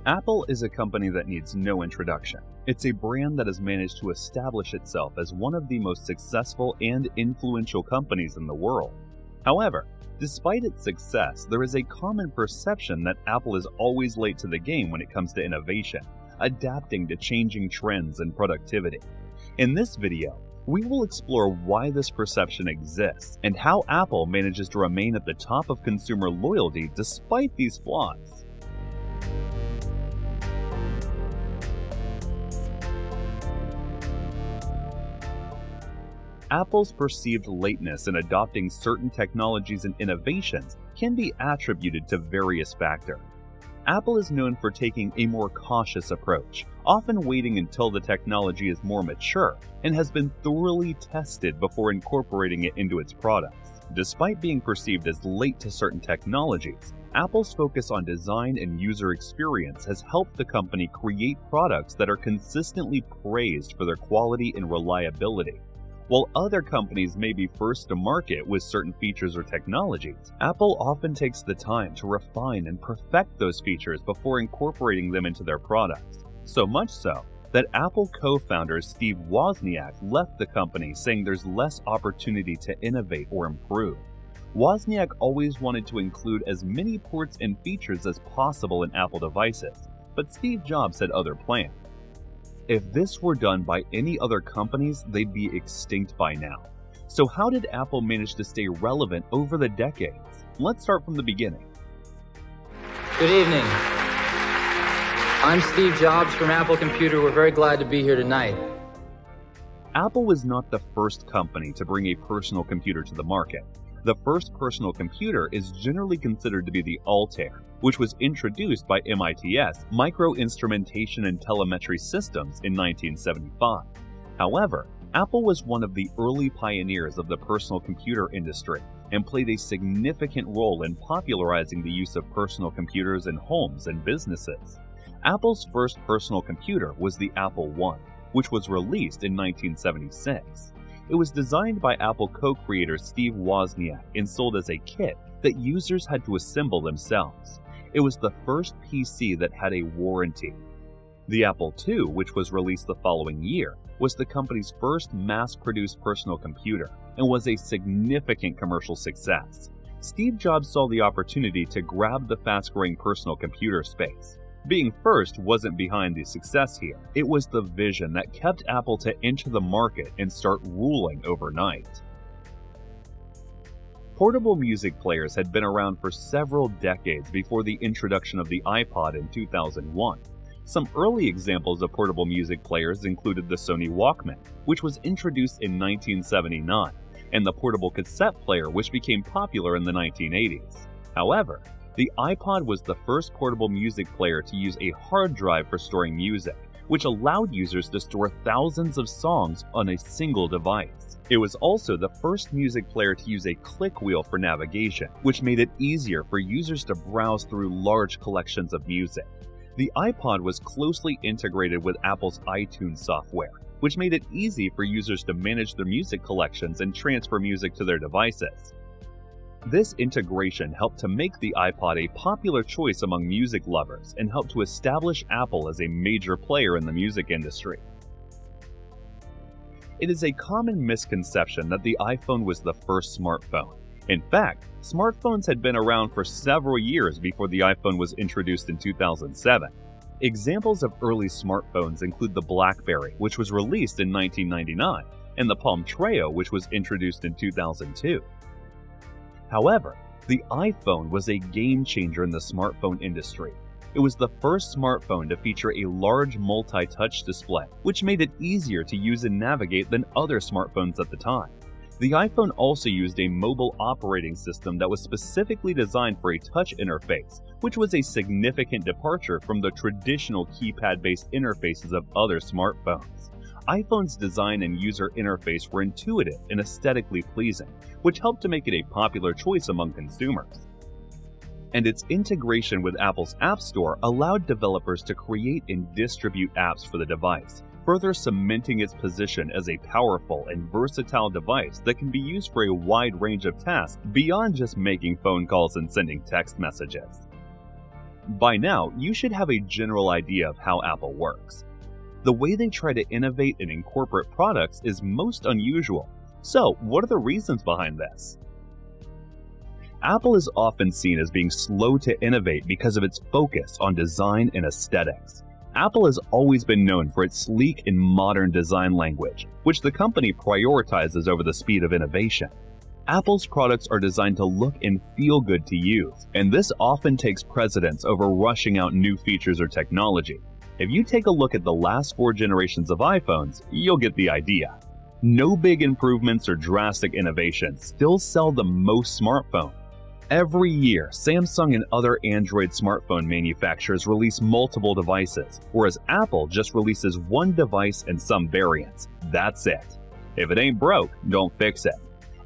Apple is a company that needs no introduction. It's a brand that has managed to establish itself as one of the most successful and influential companies in the world. However, despite its success, there is a common perception that Apple is always late to the game when it comes to innovation, adapting to changing trends and productivity. In this video, we will explore why this perception exists and how Apple manages to remain at the top of consumer loyalty despite these flaws. Apple's perceived lateness in adopting certain technologies and innovations can be attributed to various factors. Apple is known for taking a more cautious approach, often waiting until the technology is more mature and has been thoroughly tested before incorporating it into its products. Despite being perceived as late to certain technologies, Apple's focus on design and user experience has helped the company create products that are consistently praised for their quality and reliability. While other companies may be first to market with certain features or technologies, Apple often takes the time to refine and perfect those features before incorporating them into their products. So much so that Apple co-founder Steve Wozniak left the company saying there's less opportunity to innovate or improve. Wozniak always wanted to include as many ports and features as possible in Apple devices, but Steve Jobs had other plans. If this were done by any other companies, they'd be extinct by now. So how did Apple manage to stay relevant over the decades? Let's start from the beginning. Good evening. I'm Steve Jobs from Apple Computer. We're very glad to be here tonight. Apple was not the first company to bring a personal computer to the market. The first personal computer is generally considered to be the Altair, which was introduced by MIT's Microinstrumentation and Telemetry Systems in 1975. However, Apple was one of the early pioneers of the personal computer industry and played a significant role in popularizing the use of personal computers in homes and businesses. Apple's first personal computer was the Apple I, which was released in 1976. It was designed by Apple co-creator Steve Wozniak and sold as a kit that users had to assemble themselves. It was the first PC that had a warranty. The Apple II, which was released the following year, was the company's first mass-produced personal computer and was a significant commercial success. Steve Jobs saw the opportunity to grab the fast-growing personal computer space. Being first wasn't behind the success here. It was the vision that kept Apple to enter the market and start ruling overnight. Portable music players had been around for several decades before the introduction of the iPod in 2001. Some early examples of portable music players included the Sony Walkman, which was introduced in 1979, and the portable cassette player, which became popular in the 1980s. However, the iPod was the first portable music player to use a hard drive for storing music, which allowed users to store thousands of songs on a single device. It was also the first music player to use a click wheel for navigation, which made it easier for users to browse through large collections of music. The iPod was closely integrated with Apple's iTunes software, which made it easy for users to manage their music collections and transfer music to their devices. This integration helped to make the iPod a popular choice among music lovers and helped to establish Apple as a major player in the music industry. It is a common misconception that the iPhone was the first smartphone. In fact, smartphones had been around for several years before the iPhone was introduced in 2007. Examples of early smartphones include the BlackBerry, which was released in 1999, and the Palm Treo, which was introduced in 2002. However, the iPhone was a game-changer in the smartphone industry. It was the first smartphone to feature a large multi-touch display, which made it easier to use and navigate than other smartphones at the time. The iPhone also used a mobile operating system that was specifically designed for a touch interface, which was a significant departure from the traditional keypad-based interfaces of other smartphones. iPhone's design and user interface were intuitive and aesthetically pleasing, which helped to make it a popular choice among consumers. And its integration with Apple's App Store allowed developers to create and distribute apps for the device, further cementing its position as a powerful and versatile device that can be used for a wide range of tasks beyond just making phone calls and sending text messages. By now, you should have a general idea of how Apple works. The way they try to innovate and incorporate products is most unusual. So, what are the reasons behind this? Apple is often seen as being slow to innovate because of its focus on design and aesthetics. Apple has always been known for its sleek and modern design language, which the company prioritizes over the speed of innovation. Apple's products are designed to look and feel good to use, and this often takes precedence over rushing out new features or technology. If you take a look at the last 4 generations of iPhones, you'll get the idea. No big improvements or drastic innovations still sell the most smartphones. Every year, Samsung and other Android smartphone manufacturers release multiple devices, whereas Apple just releases one device and some variants. That's it. If it ain't broke, don't fix it.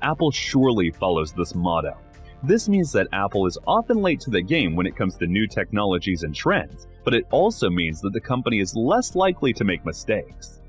Apple surely follows this motto. This means that Apple is often late to the game when it comes to new technologies and trends, but it also means that the company is less likely to make mistakes.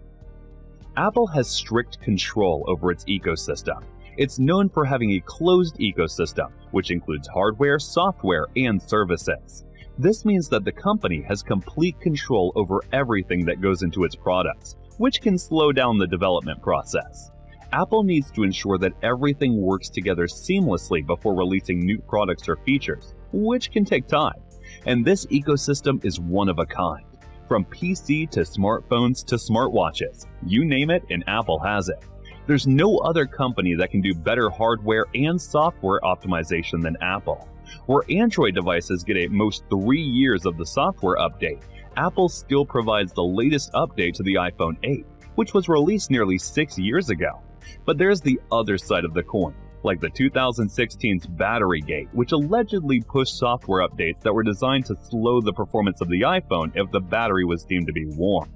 Apple has strict control over its ecosystem. It's known for having a closed ecosystem, which includes hardware, software, and services. This means that the company has complete control over everything that goes into its products, which can slow down the development process. Apple needs to ensure that everything works together seamlessly before releasing new products or features, which can take time. And this ecosystem is one of a kind. From PC to smartphones to smartwatches, you name it and Apple has it. There's no other company that can do better hardware and software optimization than Apple. Where Android devices get at most 3 years of the software update, Apple still provides the latest update to the iPhone 8, which was released nearly 6 years ago. But there's the other side of the coin, like the 2016's Battery Gate, which allegedly pushed software updates that were designed to slow the performance of the iPhone if the battery was deemed to be warm.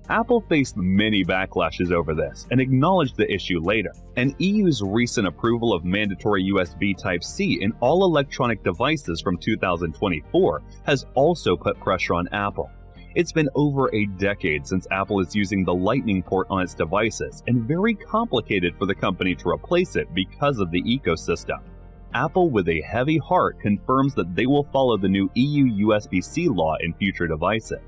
Apple faced many backlashes over this and acknowledged the issue later. And EU's recent approval of mandatory USB Type-C in all electronic devices from 2024 has also put pressure on Apple. It's been over a decade since Apple is using the Lightning port on its devices, and very complicated for the company to replace it because of the ecosystem. Apple, with a heavy heart, confirms that they will follow the new EU USB-C law in future devices.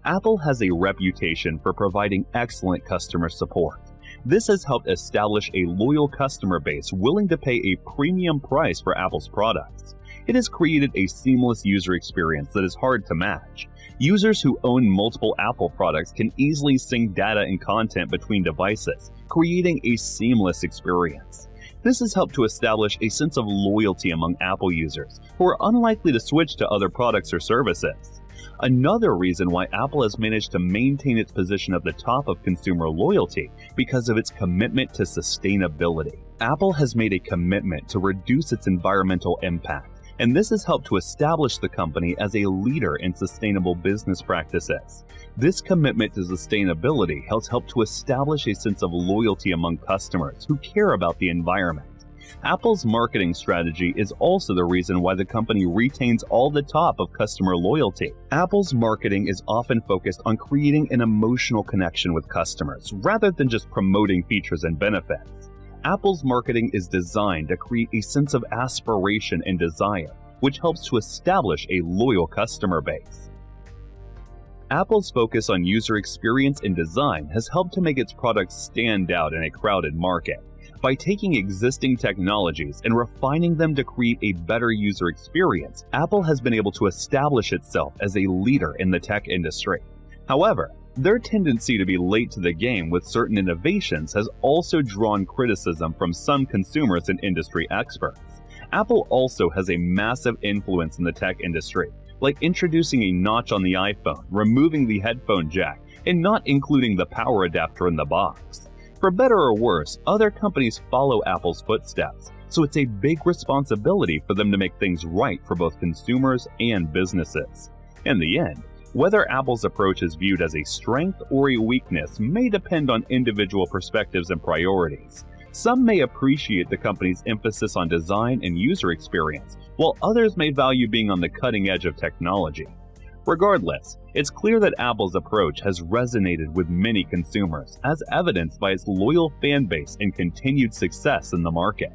Apple has a reputation for providing excellent customer support. This has helped establish a loyal customer base willing to pay a premium price for Apple's products. It has created a seamless user experience that is hard to match. Users who own multiple Apple products can easily sync data and content between devices, creating a seamless experience. This has helped to establish a sense of loyalty among Apple users, who are unlikely to switch to other products or services. Another reason why Apple has managed to maintain its position at the top of consumer loyalty because of its commitment to sustainability. Apple has made a commitment to reduce its environmental impact, and this has helped to establish the company as a leader in sustainable business practices. This commitment to sustainability has helped to establish a sense of loyalty among customers who care about the environment. Apple's marketing strategy is also the reason why the company retains all the top of customer loyalty. Apple's marketing is often focused on creating an emotional connection with customers, rather than just promoting features and benefits. Apple's marketing is designed to create a sense of aspiration and desire, which helps to establish a loyal customer base. Apple's focus on user experience and design has helped to make its products stand out in a crowded market. By taking existing technologies and refining them to create a better user experience, Apple has been able to establish itself as a leader in the tech industry. However, their tendency to be late to the game with certain innovations has also drawn criticism from some consumers and industry experts. Apple also has a massive influence in the tech industry, like introducing a notch on the iPhone, removing the headphone jack, and not including the power adapter in the box. For better or worse, other companies follow Apple's footsteps, so it's a big responsibility for them to make things right for both consumers and businesses. In the end, whether Apple's approach is viewed as a strength or a weakness may depend on individual perspectives and priorities. Some may appreciate the company's emphasis on design and user experience, while others may value being on the cutting edge of technology. Regardless, it's clear that Apple's approach has resonated with many consumers, as evidenced by its loyal fan base and continued success in the market.